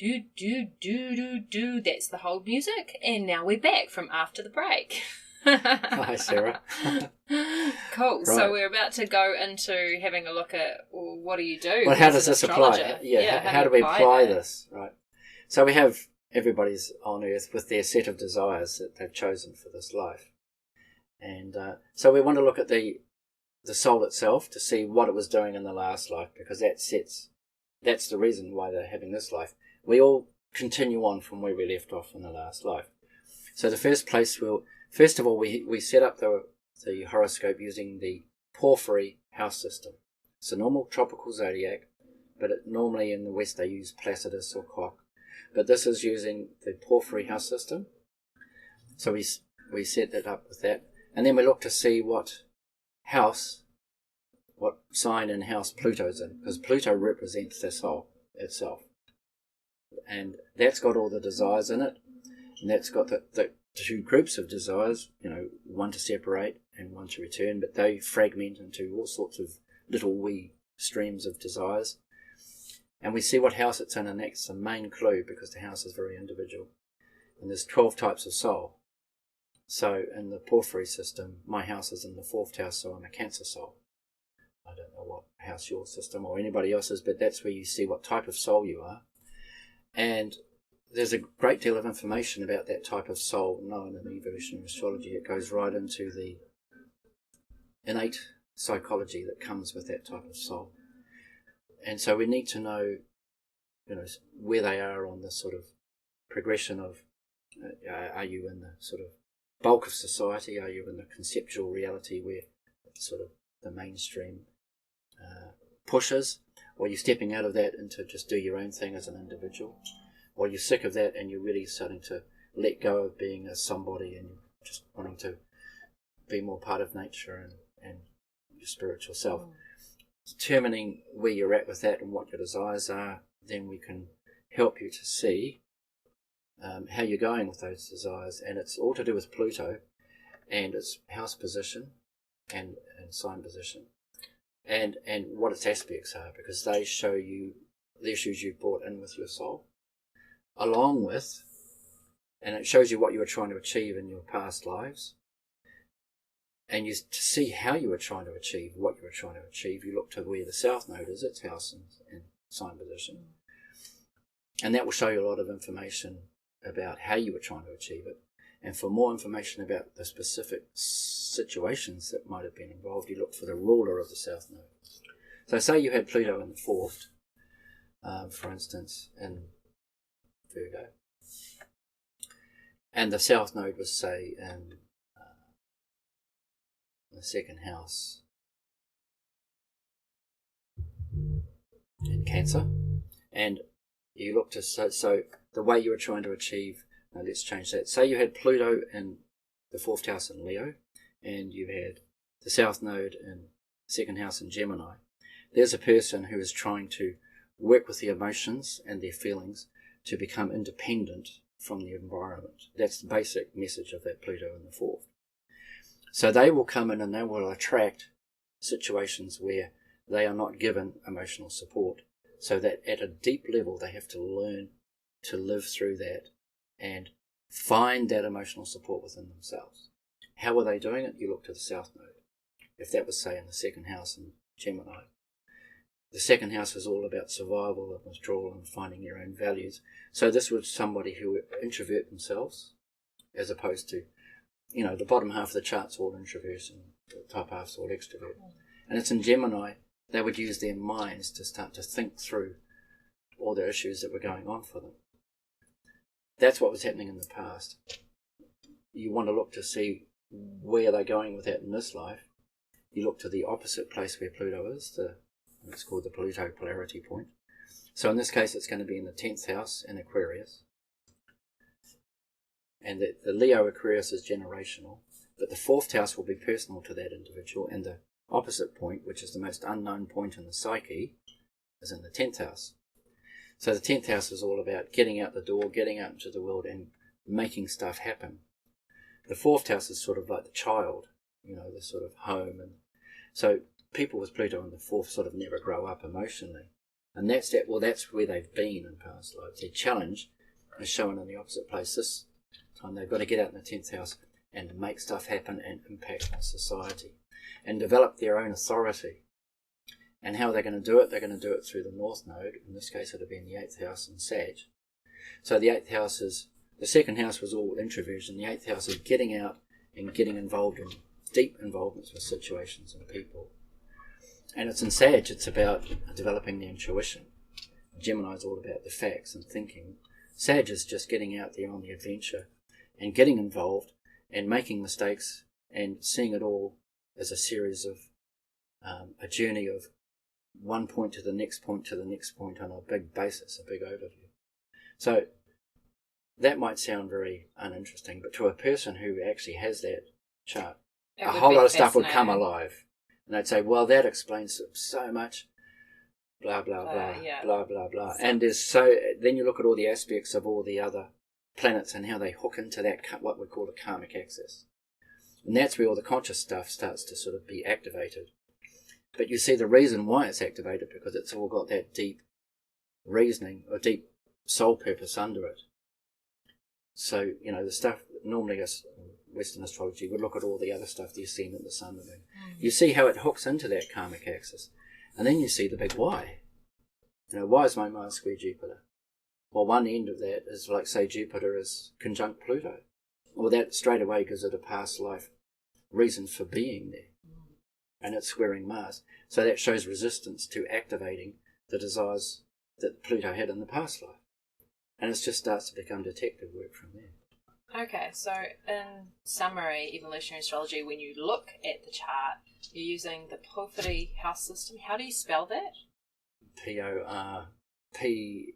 do. That's the whole music. And now we're back from after the break. Hi, Sarah. Cool. Right. So we're about to go into having a look at, well, what do you do? Well, how as does an this apply? astrologer? How do we apply that? this? Right. So we have everybody's on Earth with their set of desires that they've chosen for this life. And so we want to look at the soul itself to see what it was doing in the last life, because that's the reason why they're having this life. We all continue on from where we left off in the last life. So the first of all, we set up the horoscope using the porphyry house system. It's a normal tropical zodiac, but normally in the West they use Placidus or Koch. But this is using the porphyry house system. So we set that up with that. And then we look to see what sign and house Pluto's in, because Pluto represents the soul itself. And that's got all the desires in it. And that's got the two groups of desires, one to separate and one to return, but they fragment into all sorts of little wee streams of desires. And we see what house it's in, and that's the main clue, because the house is very individual. And there's 12 types of soul. So in the porphyry system, my house is in the 4th house, so I'm a Cancer soul. I don't know what house your system or anybody else's, but that's where you see what type of soul you are. And there's a great deal of information about that type of soul known in evolutionary astrology. It goes right into the innate psychology that comes with that type of soul. And so we need to know, where they are on the sort of progression of, are you in the sort of bulk of society? Are you in the conceptual reality where it's sort of the mainstream pushes? Or are you stepping out of that into just do your own thing as an individual? Or you're sick of that and you're really starting to let go of being a somebody and you're just wanting to be more part of nature and your spiritual self. Determining where you're at with that and what your desires are, then we can help you to see how you're going with those desires. And it's all to do with Pluto and its house position and sign position and what its aspects are, because they show you the issues you've brought in with your soul, along with, and it shows you what you were trying to achieve in your past lives. And to see how you were trying to achieve what you were trying to achieve, you look to where the South Node is, its house and sign position. And that will show you a lot of information about how you were trying to achieve it. And for more information about the specific situations that might have been involved, you look for the ruler of the South Node. So say you had Pluto in the 4th, for instance, in Virgo. And the South Node was, say, in the 2nd house in Cancer. And you look to, so the way you were trying to achieve, let's change that. Say you had Pluto in the 4th house in Leo, and you had the South Node in 2nd house in Gemini. There's a person who is trying to work with the emotions and their feelings to become independent from the environment. That's the basic message of that Pluto in the 4th. So they will come in and they will attract situations where they are not given emotional support. So that at a deep level they have to learn to live through that and find that emotional support within themselves. How are they doing it? You look to the South Node. If that was, say, in the 2nd house in Gemini, the 2nd house is all about survival and withdrawal and finding your own values. So this was somebody who would introvert themselves, as opposed to, the bottom half of the chart's all introvert and the top half's all extrovert. And it's in Gemini, they would use their minds to start to think through all the issues that were going on for them. That's what was happening in the past. You want to look to see where they're going with that in this life. You look to the opposite place where Pluto is, it's called the Pluto polarity point. So in this case, it's going to be in the 10th house in Aquarius. And the Leo Aquarius is generational, but the 4th house will be personal to that individual, and the opposite point, which is the most unknown point in the psyche, is in the 10th house. So the 10th house is all about getting out the door, getting out into the world and making stuff happen. The 4th house is sort of like the child, the sort of home. And so people with Pluto in the 4th sort of never grow up emotionally. And that's where they've been in past lives. Their challenge is shown in the opposite place. This time they've got to get out in the 10th house and make stuff happen and impact on society and develop their own authority. And how they're going to do it? They're going to do it through the North Node. In this case, it would have been the 8th house in Sag. So the 8th house is, the 2nd house was all introversion. The 8th house is getting out and getting involved in deep involvements with situations and people. And it's in Sag, it's about developing the intuition. Gemini's all about the facts and thinking. Sag is just getting out there on the adventure and getting involved and making mistakes and seeing it all as a series of a journey of one point to the next point to the next point on a big basis, a big overview. So that might sound very uninteresting, but to a person who actually has that chart, a whole lot of stuff would come alive. And they'd say, well, that explains so much, blah, blah, blah, blah, blah, blah. And then you look at all the aspects of all the other planets and how they hook into that, what we call the karmic axis. And that's where all the conscious stuff starts to sort of be activated. But you see the reason why it's activated, because it's all got that deep reasoning or deep soul purpose under it. So, the stuff normally as Western astrology would look at all the other stuff that you see in the sun and moon. You see how it hooks into that karmic axis. And then you see the big why. Why is my Mars square Jupiter? Well, one end of that is like, say, Jupiter is conjunct Pluto. Well, that straight away gives it a past life reason for being there. And it's squaring Mars. So that shows resistance to activating the desires that Pluto had in the past life. And it just starts to become detective work from there. Okay, so in summary, evolutionary astrology, when you look at the chart, you're using the Porphyry house system. How do you spell that? P-O-R-P...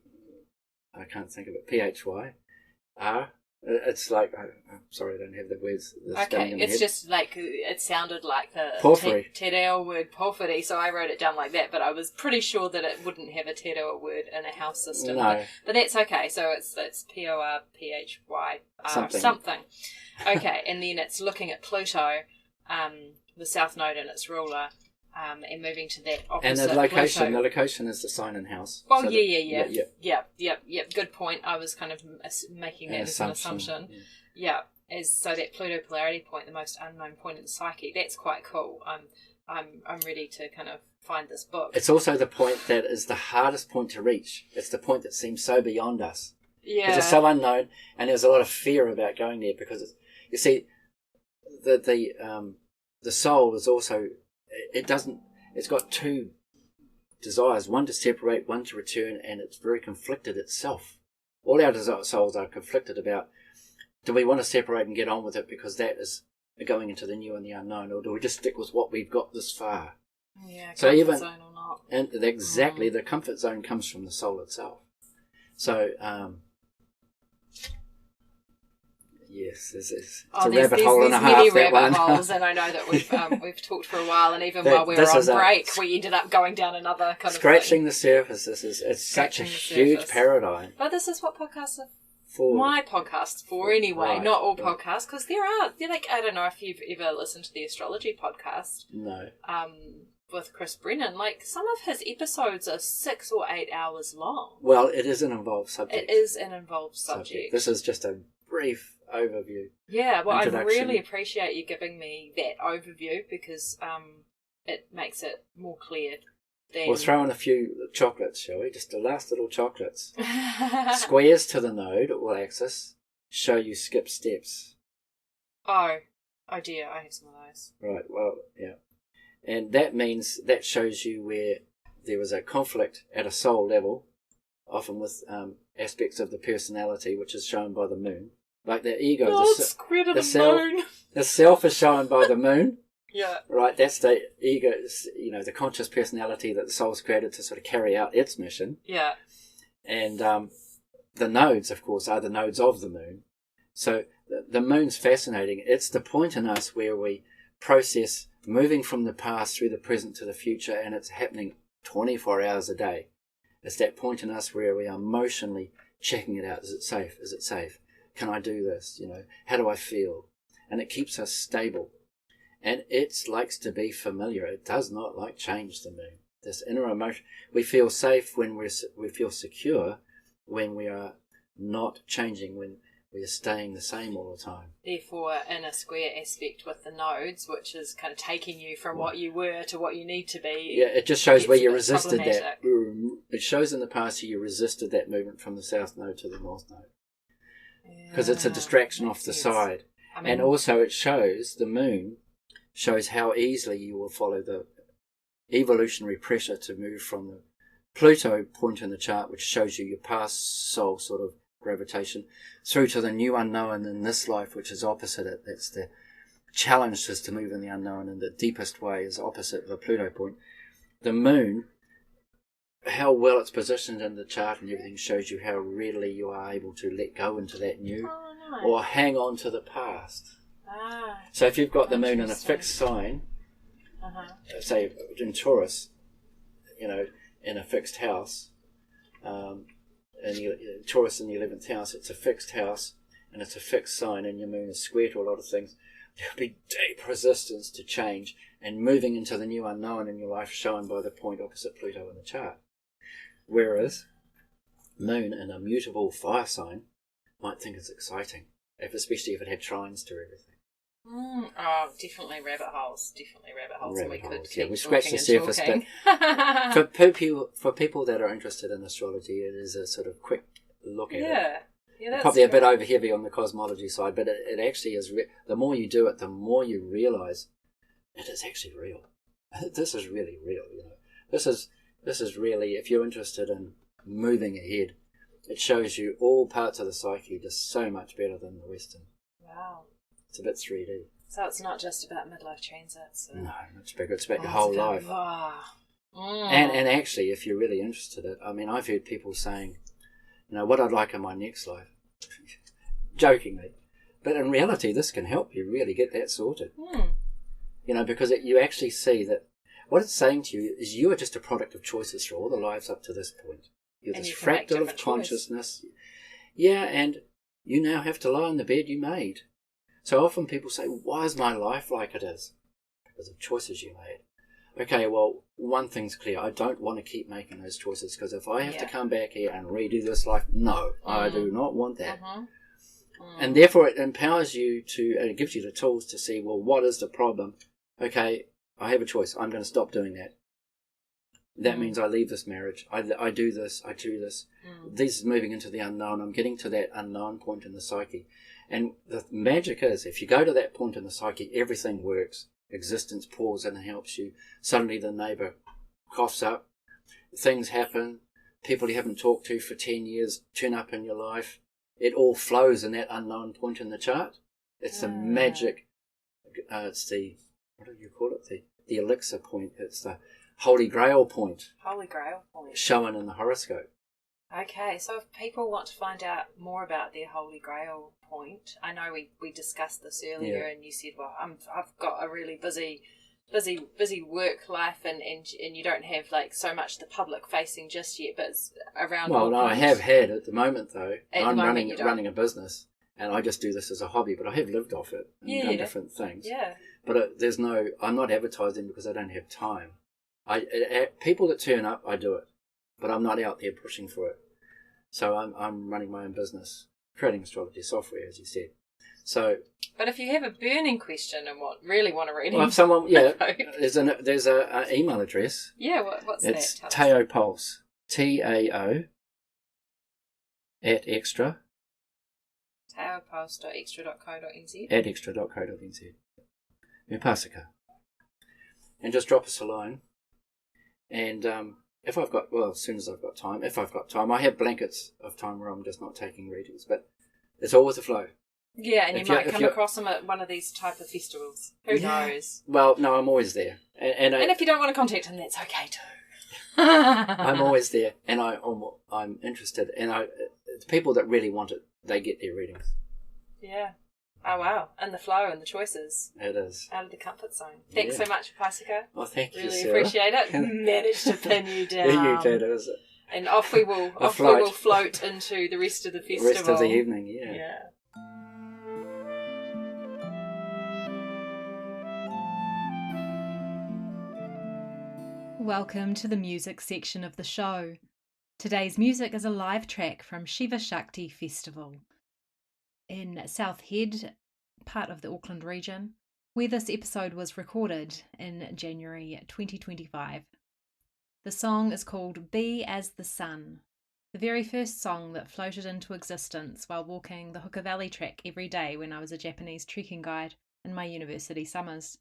I can't think of it. P-H-Y-R. It's like, I'm sorry, I don't have the words. Okay, it's just like, it sounded like the Porphyry. Te Reo word porphyry, so I wrote it down like that, but I was pretty sure that it wouldn't have a Te Reo word in a house system. No. But that's okay, so it's P-O-R-P-H-Y-R something. Okay, and then it's looking at Pluto, the South Node and its ruler, and moving to that opposite. And the location, Pluto. is the sign and house. Well, so yeah. Good point. I was kind of making that as an assumption. Yeah. So that Pluto polarity point, the most unknown point in the psyche, that's quite cool. I'm ready to kind of find this book. It's also the point that is the hardest point to reach. It's the point that seems so beyond us. Yeah. Because it's so unknown, and there's a lot of fear about going there, because you see, the soul is also, it's got two desires, one to separate, one to return, and it's very conflicted itself. All our souls are conflicted about, do we want to separate and get on with it because that is going into the new and the unknown, or do we just stick with what we've got this far? Yeah, so comfort zone or not. And exactly, the comfort zone comes from the soul itself. So, yes, it's a rabbit hole and a half. There's many rabbit holes, and I know that we've talked for a while, and even while we were on break, we ended up going down another kind of scratching the surface. It's such a huge paradigm. But this is what podcasts are for. My podcast's for anyway, right, not all podcasts, because they're like, I don't know if you've ever listened to the astrology podcast. No. With Chris Brennan, like some of his episodes are 6 or 8 hours long. Well, it is an involved subject. It is an involved subject. This is just a brief overview. Yeah, well, I really appreciate you giving me that overview, because it makes it more clear. We'll throw in a few chocolates, shall we? Just the last little chocolates. Squares to the node or axis show you skip steps. Oh dear, I have some of those. Right, well, yeah. And that means, that shows you where there was a conflict at a soul level, often with aspects of the personality, which is shown by the moon. Like the ego, the self is shown by the moon. Yeah. Right, that's the ego, the conscious personality that the soul's created to sort of carry out its mission. Yeah. And the nodes, of course, are the nodes of the moon. So the moon's fascinating. It's the point in us where we process moving from the past through the present to the future, and it's happening 24 hours a day. It's that point in us where we are emotionally checking it out. Is it safe? Is it safe? Can I do this? How do I feel? And it keeps us stable. And it likes to be familiar. It does not like change, the moon. this inner emotion. We feel safe when we feel secure when we are not changing, when we are staying the same all the time. Therefore, in a square aspect with the nodes, which is kind of taking you from what you were to what you need to be. Yeah, it just shows where you resisted that. It shows in the past you resisted that movement from the south node to the north node. Because it's a distraction off the side. I mean, and also it shows, the moon shows how easily you will follow the evolutionary pressure to move from the Pluto point in the chart, which shows you your past soul sort of gravitation, through to the new unknown in this life, which is opposite it. That's the challenge, is to move in the unknown, and the deepest way is opposite of the Pluto point. The moon, how well it's positioned in the chart and everything, shows you how readily you are able to let go into that new, or hang on to the past. So if you've got the moon in a fixed sign, say in Taurus, in a fixed house, Taurus in the 11th house, it's a fixed house and it's a fixed sign, and your moon is square to a lot of things, there'll be deep resistance to change and moving into the new unknown in your life, shown by the point opposite Pluto in the chart. Whereas moon in a mutable fire sign might think it's exciting, especially if it had trines to everything. Oh, definitely rabbit holes. And we could keep we scratch the surface, but for people that are interested in astrology, it is a sort of quick look at it. Yeah, that's probably a bit over heavy on the cosmology side, but it actually is. The more you do it, the more you realise it is actually real. This is really real. This is really, if you're interested in moving ahead, it shows you all parts of the psyche just so much better than the Western. Wow. It's a bit 3D. So it's not just about midlife transits. No, much bigger. It's about your whole life. And actually, if you're really interested in it, I mean, I've heard people saying, what I'd like in my next life, jokingly, but in reality, this can help you really get that sorted. Because you actually see that what it's saying to you is you are just a product of choices through all the lives up to this point. You're this fractal of consciousness. Yeah, and you now have to lie in the bed you made. So often people say, why is my life like it is? Because of choices you made. Okay, well, one thing's clear. I don't want to keep making those choices, because if I have to come back here and redo this life, no, I do not want that. And therefore it empowers you it gives you the tools to see, well, what is the problem? Okay, I have a choice. I'm going to stop doing that. That means I leave this marriage. I do this. I do this. This is moving into the unknown. I'm getting to that unknown point in the psyche. And the magic is, if you go to that point in the psyche, everything works. Existence pours in and helps you. Suddenly the neighbour coughs up. Things happen. People you haven't talked to for 10 years turn up in your life. It all flows in that unknown point in the chart. It's the magic. It's the, what do you call it? The elixir point. It's the Holy Grail point. Holy Grail point. Shown in the horoscope. Okay, so if people want to find out more about their Holy Grail point, I know we discussed this earlier, and you said, well, I've got a really busy work life, and you don't have like so much the public facing just yet, but it's around. Well, no, I have had at the moment though. I'm running a business, and I just do this as a hobby, but I have lived off it and done different things. Yeah. But I'm not advertising because I don't have time. People that turn up, I do it, but I'm not out there pushing for it. So I'm running my own business, creating astrology software, as you said. So, but if you have a burning question and really want to read it, well, if someone, there's a email address. Yeah, what's that? It's Taopulse, TAO @extra. Taopulse.extra.co.nz. @extra.co.nz. Upasika. And just drop us a line. And as soon as I've got time, I have blankets of time where I'm just not taking readings, but it's all with the flow. Yeah, and you might come across them at one of these type of festivals. Who knows? Well, no, I'm always there. And if you don't want to contact him, that's okay too. I'm always there, and I'm interested. And the people that really want it, they get their readings. Yeah. Oh, wow. And the flow and the choices. It is. Out of the comfort zone. Thanks so much, Upasika. Well, thank you, really Sarah. Appreciate it. Managed to pin you down. You did, it was and off we will float into the rest of the festival. The rest of the evening, yeah. Welcome to the music section of the show. Today's music is a live track from Shiva Shakti Festival in South Head, part of the Auckland region, where this episode was recorded in January 2025. The song is called Be As the Sun, the very first song that floated into existence while walking the Hooker Valley track every day when I was a Japanese trekking guide in my university summers.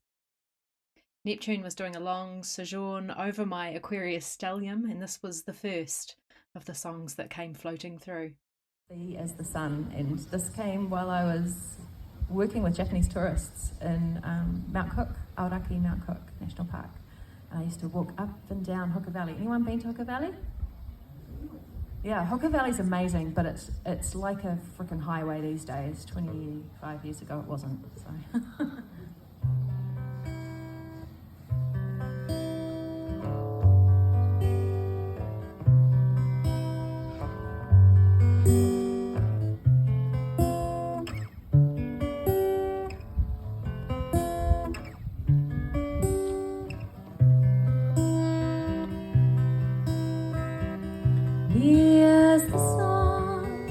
Neptune was doing a long sojourn over my Aquarius stellium, and this was the first of the songs that came floating through. Be As the Sun, and this came while I was working with Japanese tourists in Mount Cook, Aoraki Mount Cook National Park. And I used to walk up and down Hooker Valley. Anyone been to Hooker Valley? Yeah, Hooker Valley's amazing, but it's like a freaking highway these days. 25 years ago it wasn't, so... Be as the sun,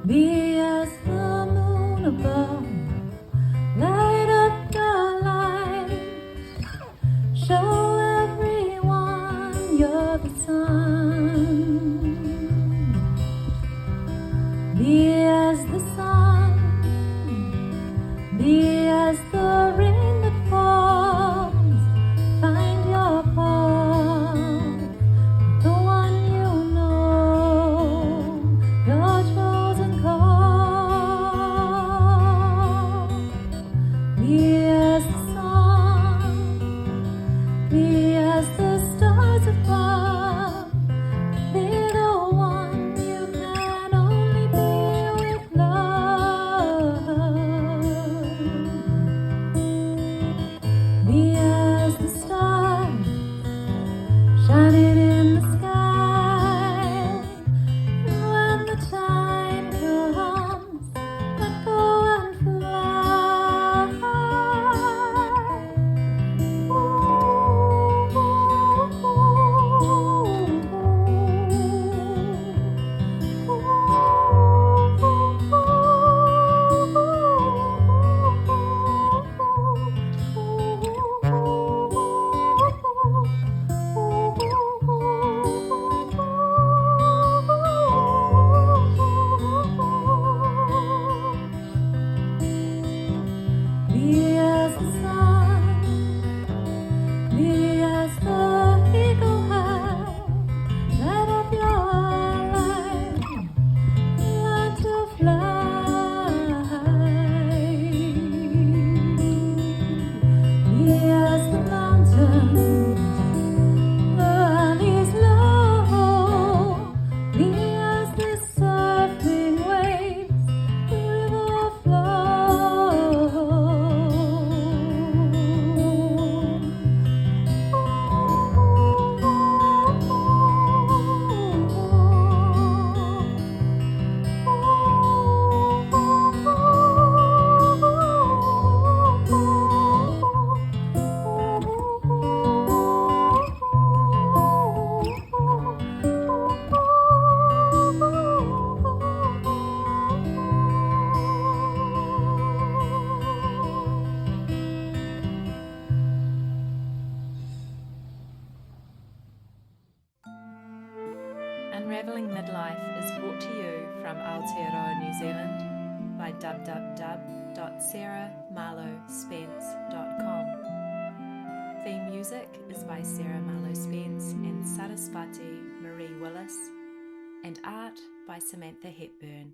be as the moon above, light up your light, show everyone you're the sun. Be as the sun, be as the rain that falls, find your path, the one you know, your chosen call. Be as the sun, be as the stars above, be the one you can only be with love. Be as the stars shining in the sky, and when the time comes, let go and fly. Be as the sun, be as the eagle high, light up your light, learn to fly. Be as the mountains, the valleys low, be as the surfing waves, the river flow. Unraveling Midlife is brought to you from Aotearoa, New Zealand by www.sarahmarlowespence.com. Theme music is by Sarah Marlowe Spence and Sarasvati Marie Willis, and art by Samantha Hepburn.